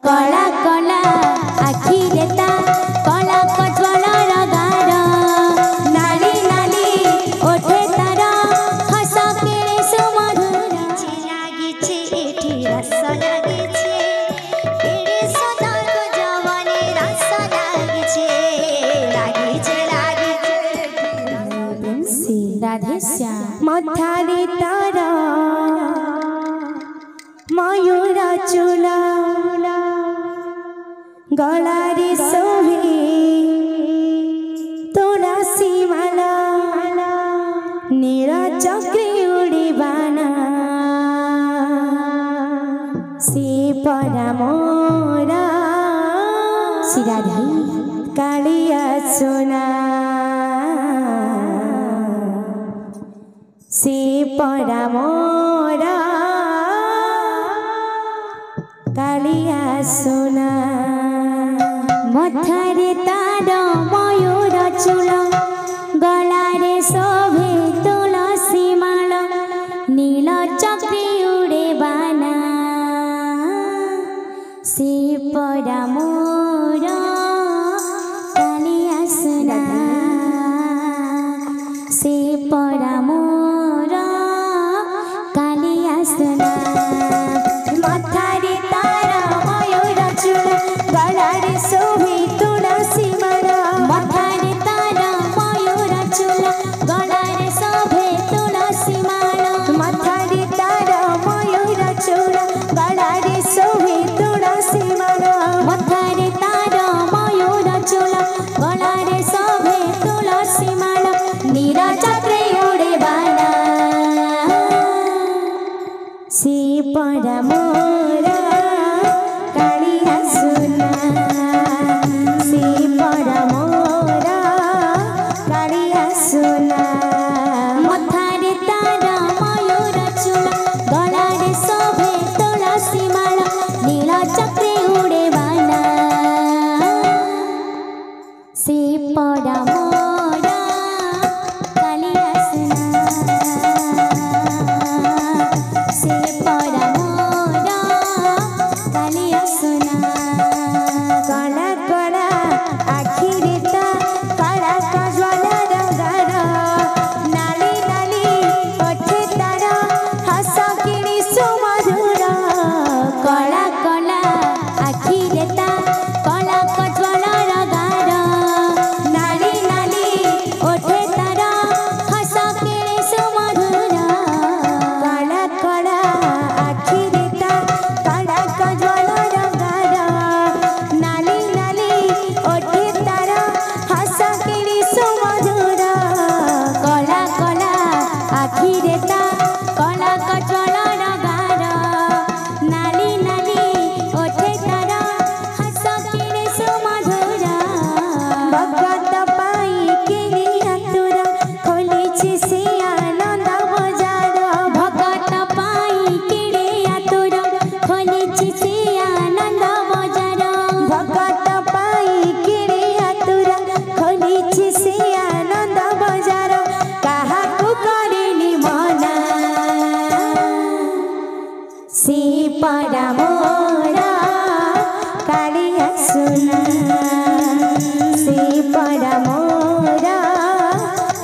कला कला आखि देता कला कज्वलर गार नाली नाली ओठे तार हस केळे सुमधुर लागिছে এটি রস লাগিছে এড়ে সদার জবনে রস লাগিছে লাগিছে লাগিছে राधे श्याम मथारे तार मयूर चूला गलारे शोभे तुलसी माला नील चक्री उड़ीबाना से परामोरा सिराधि कालिया सोना से परामोरा कालिया सोना मथारे तार मयूर चूल गलारे शोभे तुलसी माल नील चक्री उड़े बाना से परामोरा कालिया सोना से परामोरा कालिया सोना मथारे तार मयूर चूल गलारे शोभे तुलसी माला मथारे तार मयूर चूल गलारे शोभे तुलसी माला मथारे तार मयूर चूल गलारे शोभे तुलसी माला मथारे तार मयूर चूल गलारे शोभे तुलसी माला नील चक्री उड़े बाना से परामोरा कालिया सोना से परामोरा कालिया सोना मथारे तार मयूर चूल गलारे शोभे तुलसी माला नील चक्री उड़े बाना से परामोरा कालिया सोना से परामोरा कालिया सोना कला कला आखि देता कला कज्वलर गार नाली नाली ओठे तार हस केळे सुमधुर कला कला आखि देता कला कज्वलर गार नाली नाली ओठे तार हस केळे सुमधुर कला कला आखि देता कला कज्वलर गार नाली नाली ओठे तार हस केळे सुमधुर कला कला आखि देता कला कज्वलर गार नाली नाली ओठे तार हस केळे सुमधुर भगत पाई केळे आतुर खोलिछि से आनंद बजार भगत पाई केळे आतुर खोलिछि से आनंद बजार भगत पाई केळे आतुर खोलिछि से आनंद बजार काहाकु करेनि मना से परामोरा कालिया सोना से परामोरा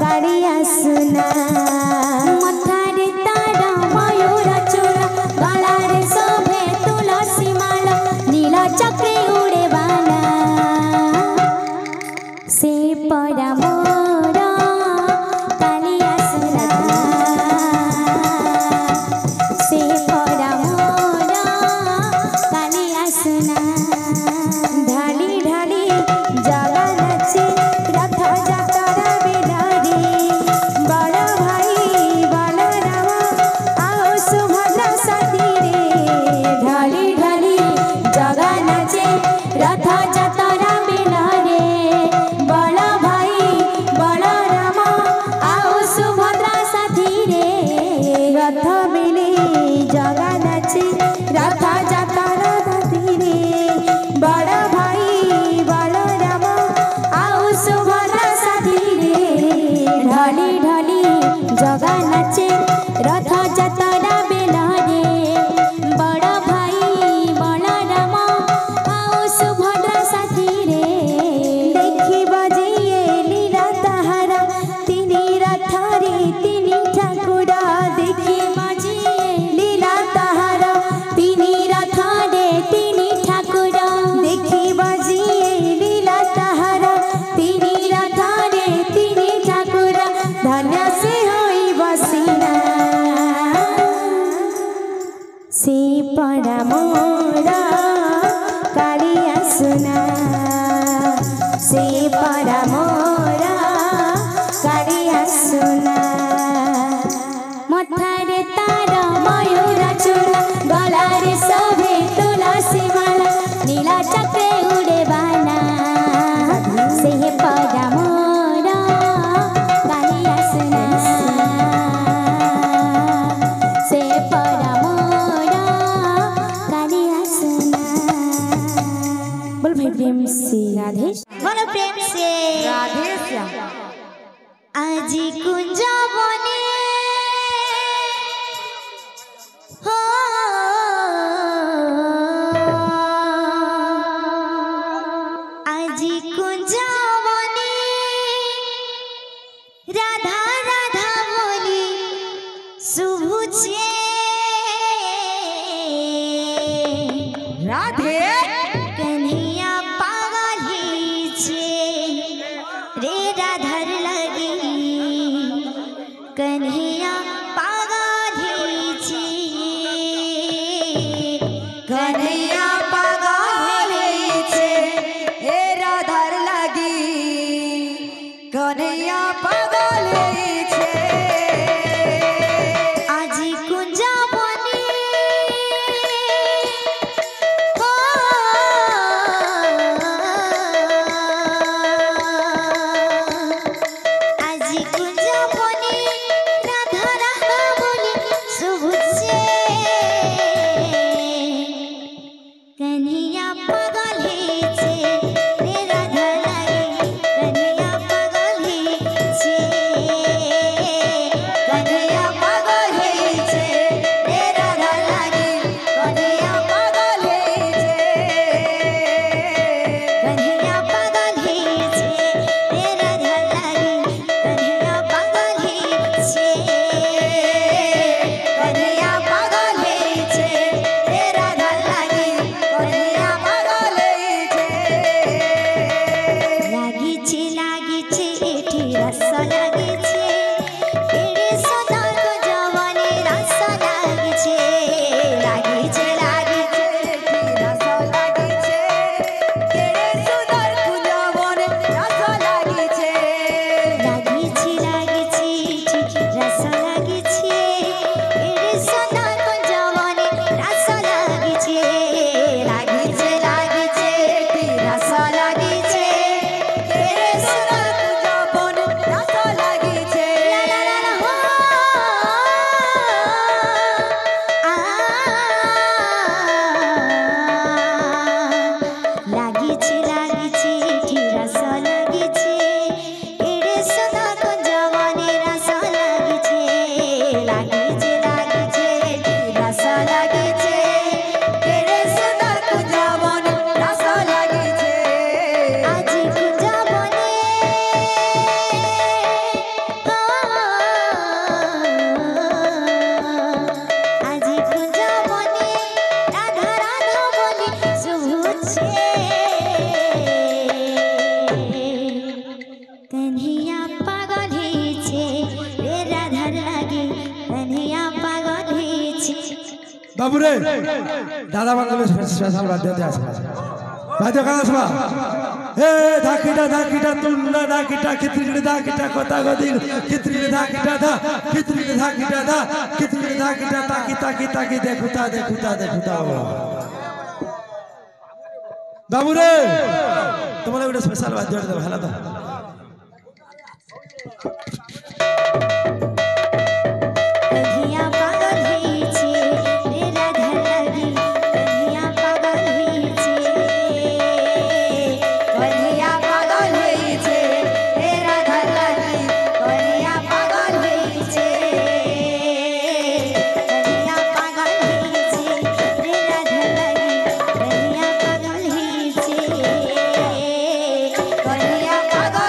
कालिया सोना मथारे तार मयूर चूल गलारे शोभे तुलसी माला नील चक्री उड़े बाना से परामोरा कालिया सोना से परामोरा कालिया सोना ढाली ढाली जगा नाचे रथ जातरा बिलारी बड़ भाई बलराम आओ सुभद्रा साथी रे ढाली ढाली जगा नाचे भाई प्रेम से राधे बोलो प्रेम से राधे श्याम। आज कुंज बने हो आज कुंज बने राधा राधा बोली शुभुचे राधे कन्हैया पागल छे रे राधर लगी कन्हैया पागल छे कन्हैया पागल छे हे राधार लगी कन्हैया पागल छे आज कुंज बने हो आज कुंज बने राधा राधा बोली शुभुचे कन्हैया पागल छे रे राधा लगी कन्हैया पागल छे कन्हैया पागल छे हे राधार लगी कन्हैया पागल छे कन्हैया पागल छे रे राधा लगी कन्हैया पागल छे कन्हैया पागल छे हे राधार लगी कन्हैया पागल छे लागी छे एठी रस लागी छे एड़े सोनार को जवानी रस लागी छे लागी छे रस लागी छे केड़े सुंदर कुंजवन रस लागी छे लागी छे रस लागी छे एड़े सोनार को जवानी रस लागी छे लागी छे रस लागी छे केड़े सुंदर कुंजवन रस लागी छे ला ला ला हो लागी छे एठी रस लागी छे एड़े सोना को जवानी रस लागी छे लागी छे एठी रस लागी छे केड़े सुंदर कुंजवन रस लागी छे आज कुंज बने हो आज कुंज बने राधा राधा बोली शुभुचे कन्हैया पागल छे रे राधार लगी कन्हैया पागल छे बाबू रे दादा बांगले स्पेशल बाध्य আছে বাধ্য কাজ আসবা এ ধাকিটা তুলনা ধাকিটা খিত্রিড়ে ধাকিটা কথা গদি খিত্রিড়ে ধাকিটা ধা খিত্রিড়ে ধাকিটা ধা খিত্রিড়ে ধাকিটা তাকি দেখুতা বাবু রে তোমার একটা স্পেশাল বাধ্য দেব ভালো তো कन्हैया पागल छे रे राधा लगी कन्हैया पागल छे कन्हैया पागल छे हे राधार लगी कन्हैया पागल छे कन्हैया पागल छे रे राधा लगी कन्हैया पागल छे कन्हैया पागल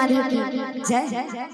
राधे की जय।